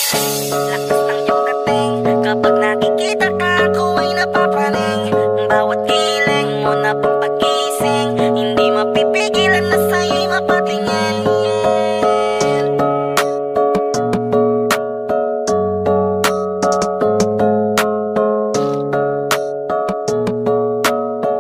Lakas ng iyong dating, kapag nakikita ka ako ay napapraning. Bawat giling mo na pampagising, hindi mapipigilan na sa'yo'y mapatingin.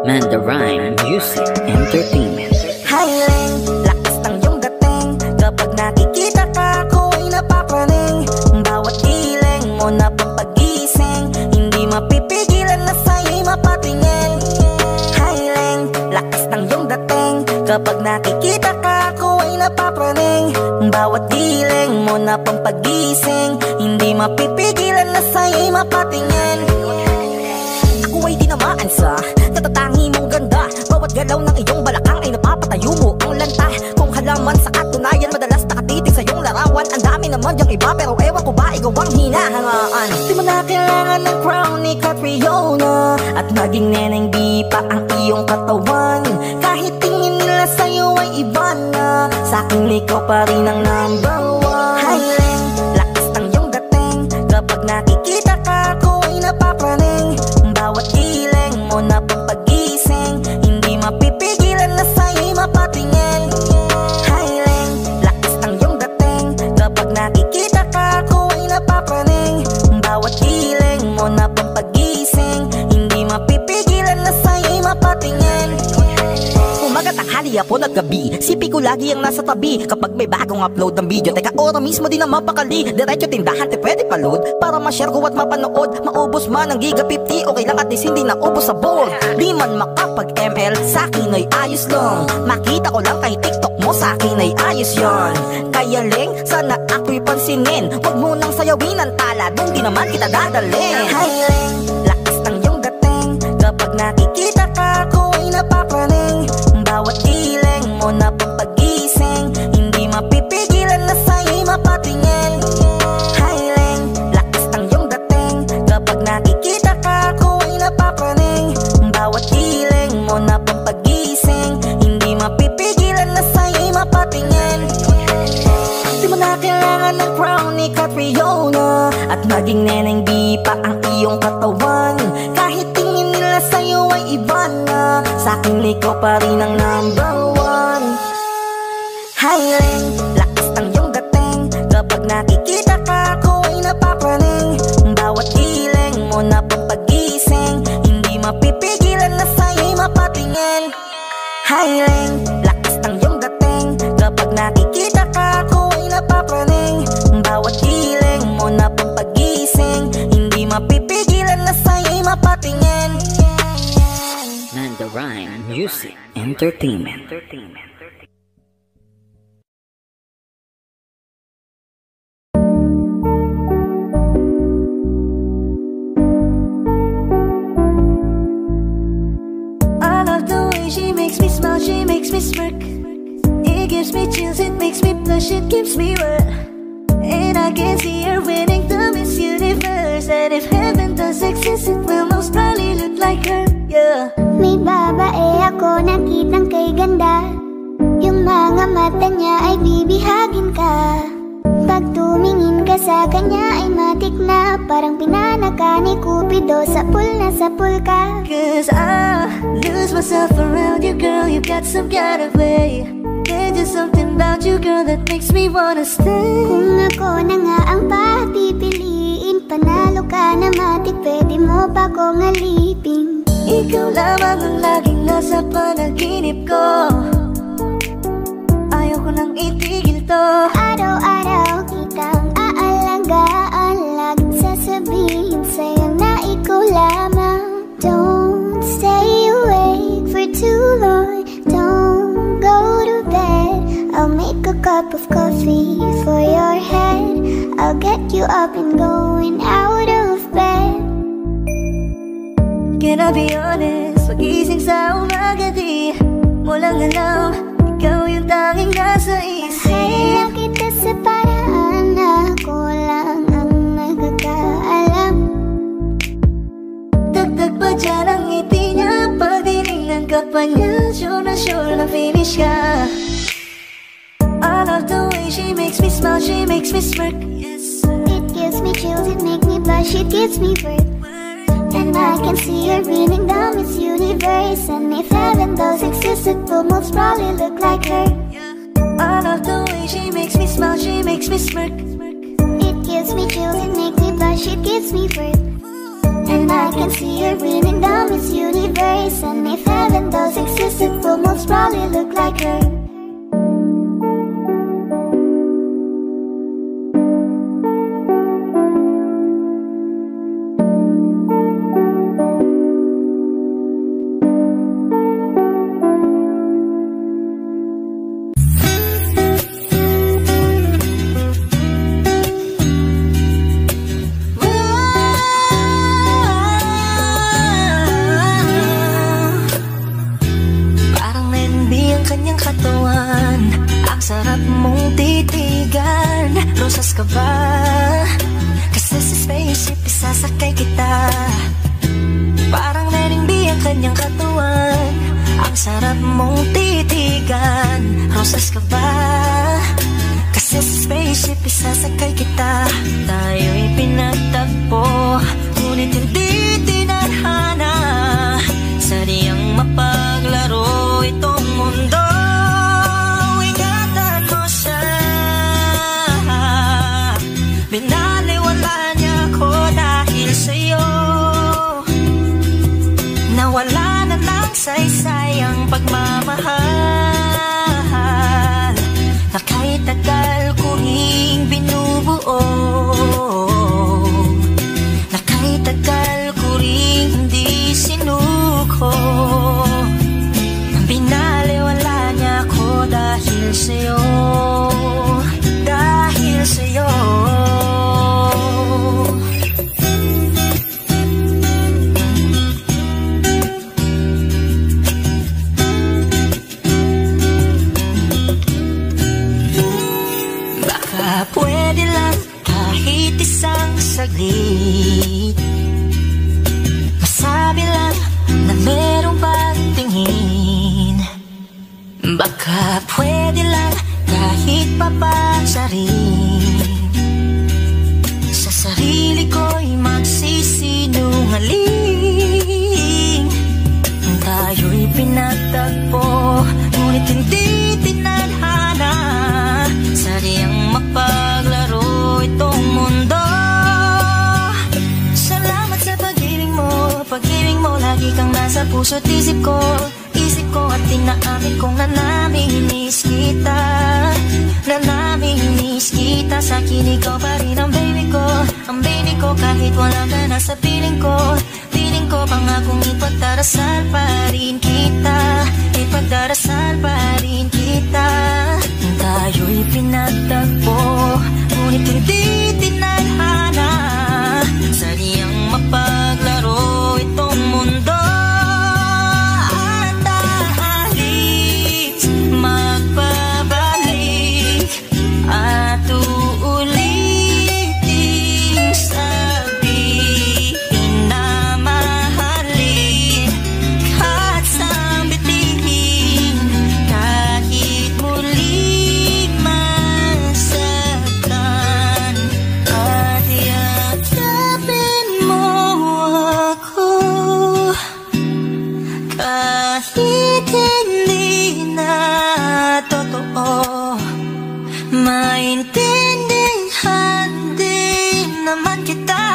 Mandarine Music Entertainment. Highling, lakas ng iyong dating, kapag nakikita ka ako ay napapraning. Bawat giling mo na pampagising, hindi mapipigilan na sa'yo'y mapatingin. Highling, lakas ng iyong dating, kapag nakikita ka ako ay napapraning. Bawat giling mo na pampagising, hindi mapipigilan na sa'yo'y mapatingin. Ako ay dinamaan sa katatangi mong ganda. Bawat galaw ng iyong balakang ay napapatayo mo ang lanta. Kung halaman sa katunayan, madalas nakatitig sa iyong larawan. Ang dami naman yung iba, pero ewan ko ba ikaw ang hinahangaan. Di mo na kailangan ng crown ni Catriona, at maging neneng di pa ang iyong katawan. Kahit tingin nila sa'yo ay iba na, sa'kin ikaw pa rin ang number one. Highling, lakas ng iyong dating, kapag nakikita ka ako ay napapraning. Bawat giling mo na pampagising, hindi mapipigilan na sa'yo'y mapatingin. Highling, lakas ng iyong dating, kapag nakikita ka ako ay napapraning. Bawat giling mo na pampagising, hindi mapipigilan na sa'yo'y mapatingin. Umaga, tanghali, hapon at gabi, sipi ko lagi ang nasa tabi. Kapag may bagong upload ng video, teka ora mismo din ang mapakali. Diretso tindahan, te pwede pa-load, para ma-share ko at mapanood. Maubos man ang giga 50, okay lang at least hindi na ubos sa board. Di man makapag-ML, sa'kin ay ayos lang. Makita ko lang kay TikTok mo, sa'kin ay ayos yon. Kaya Leng, sana ako'y pansinin, wag mo nang sayawin ang tala, dun di naman kita dadalhin. Highling, lakas ng iyong dating, kapag nakikita ka ako ay napapraning. Bawat giling mo na pampagising, hindi mapipigilan na sa'yo'y mapatingin. Highling, lakas ng iyong dating, kapag nakikita ka ako ay napapraning. Bawat giling mo na pampagising, hindi mapipigilan na sa'yo'y mapatingin. Di mo na kailangan ng crown ni Catriona, at maging neneng di pa ang iyong katawan. Kahit tingin nila sa'yo ay iba na, sa'kin ikaw pa rin ang number one. Highling, lakas ng iyong dating, kapag nakikita ka ako ay napapraning. Bawat giling mo na pampagising, hindi mapipigilan na sa'yo'y mapatingin. Highling, lakas ng iyong dating, kapag nakikita ka ako ay napapraning. Bawat giling mo na pampagising, hindi mapipigilan na sa'yo'y mapatingin. Mandarine Music Entertainment. I love the way she makes me smile, she makes me smirk. It gives me chills, it makes me blush, it keeps me wet. And I can see her winning the Miss Universe. And if heaven does exist, it will most probably look like her, yeah. May babae ako nakitang kay ganda, yung mga mata niya ay bibihagin ka. Pag tumingin ka sa kanya ay matik na, parang pinanaka ni Cupido, sapul na sapul ka. Cause I lose myself around you, girl, you got some kind of way. There's just something about you, girl, that makes me wanna stay. Kung ako na nga ang papipiliin, panalo ka na matik, pwede mo pa kong alipin. Ikaw lamang ang laging nasa panaginip ko, ayaw ko nang itigil to. Araw-araw kitang aalagaan, laging sasabihin sa'yo na ikaw lamang. Don't stay awake for too long, don't go to bed. I'll make a cup of coffee for your head, I'll get you up and going out of bed. Can I be honest, pagising sa umaga di mo lang alam, ikaw yung tanging nasa isip. Mahalang kita sa paraan, ako lang ang nagkakaalam. Dagdag pa dyan ang ngiti niya, pag dinignan ka pa niya, sure na finish ka. I love the way she makes me smile, she makes me smirk. Yes, It gives gives me chills, it makes me blush, it gives me worth. And I can see her raining down Miss Universe. And if heaven does exist, it will most probably look like her. I love the way she makes me smile, she makes me smirk. It gives me chills, it makes me blush, it gives me worth. And I can see her raining down Miss Universe. And if heaven does exist, it will most probably look like her. Sarap mong titigan, rosas ka ba? Kasi sa spaceship isasakay kita. Parang letting be ang kanyang katawan. Ang sarap mong titigan, rosas ka ba? Kasi sa spaceship isasakay kita. Tayo'y pinagtagpo, ngunit hindi tinadhana. Sadyang mapaglaro itong mundo. Binaliwala niya ako dahil sa'yo. Nawala na lang saysay ang pagmamahal na kahit tagal ko ring binubuo, na kahit tagal ko ring hindi sinuko. Binaliwala niya ako dahil sa'yo. Dahil sa'yo. Pwede lang kahit isang saglit, masabi lang na merong pagtingin. Baka pwede lang kahit papasarin, sa sarili ko'y magsisinungaling. Tayo'y pinagtagpo, ngunit hindi tinadhana. Sadyang mapaglaro itong mundo. Salamat sa pag-ibig mo, lagi kang nasa puso't isip ko. Isip ko at tinaamin kong nanamimiss kita. Nanamimiss kita, sa'kin ikaw pa rin ang baby ko. Ang baby ko kahit wala ka na sa piling ko. Piling ko pangakong ipagdarasal pa rin kita. Ipagdarasal pa rin kita. Tayo'y pinagtagpo, ngunit hindi tinadhana. Sadyang mapaglaro itong mundo. At aalis, magpabalik, at uulitin sabihin na mahalin. Kahit sambitin, kahit muli masaktan, at yakapin mo ako. Kahit hindi na totoo, maintindihan din naman kita.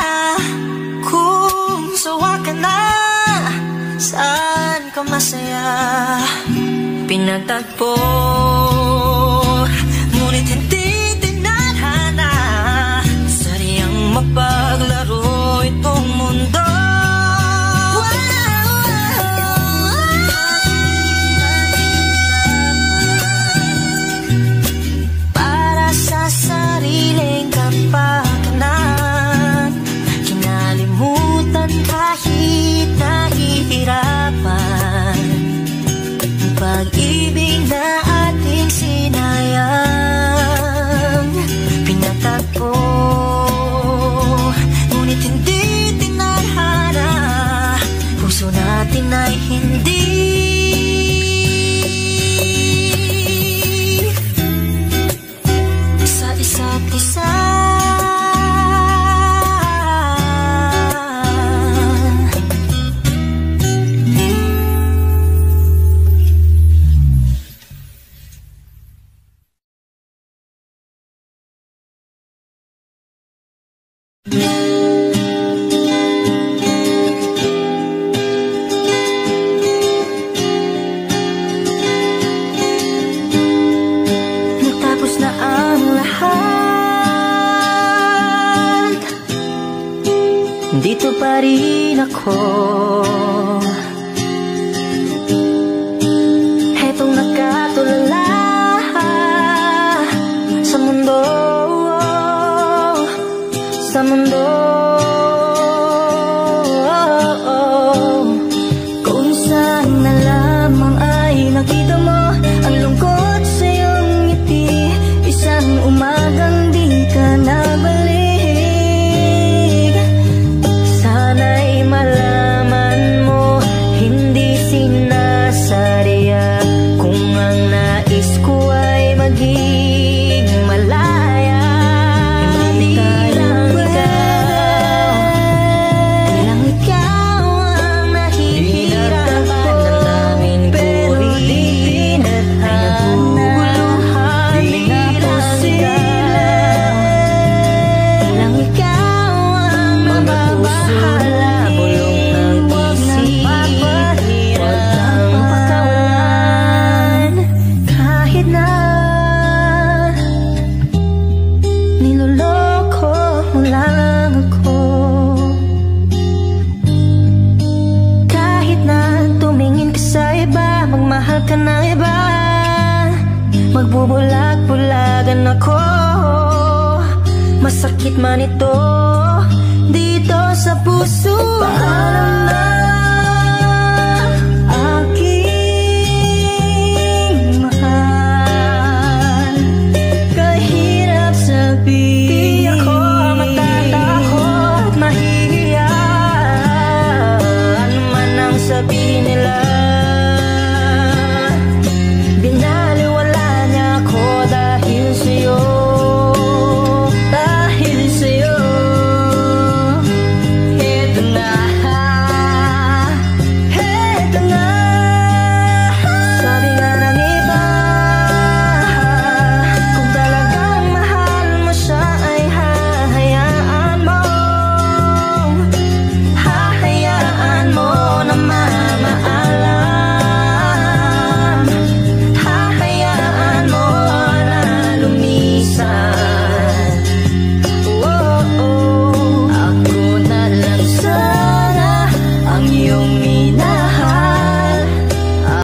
Kung sawa ka na, saan ka masaya? Pinagtagpo, ngunit hindi tinadhana. Sadyang mapaglaro itong mundo. Para sa sariling kapakanan, kinalimutan kahit nahihirapan. Pag-ibig na ating sinayang, pinatagpo, Natapos na ang lahat, dito pa rin ako. Hetong nakatulala sa mundo, sa mundo. Kung saan na lamang ay nakita mo ang lungkot sa iyong ngiti, isang umagang di ka nabalik. Sana'y malaman mo, hindi sinasadya kung ang nais ko ay maging malaya. Hindi lang ikaw ang nahihirapan, pero di pinadhana. Di lang ikaw ang mababahala, bulong ng isip, huwag kang pakawalan. Kahit na niloloko mo lang ako, kahit na tumingin ka sa iba, magmahal ka ng iba, magbubulag-bulagan ako. Masakit man ito dito sa puso. Paalam na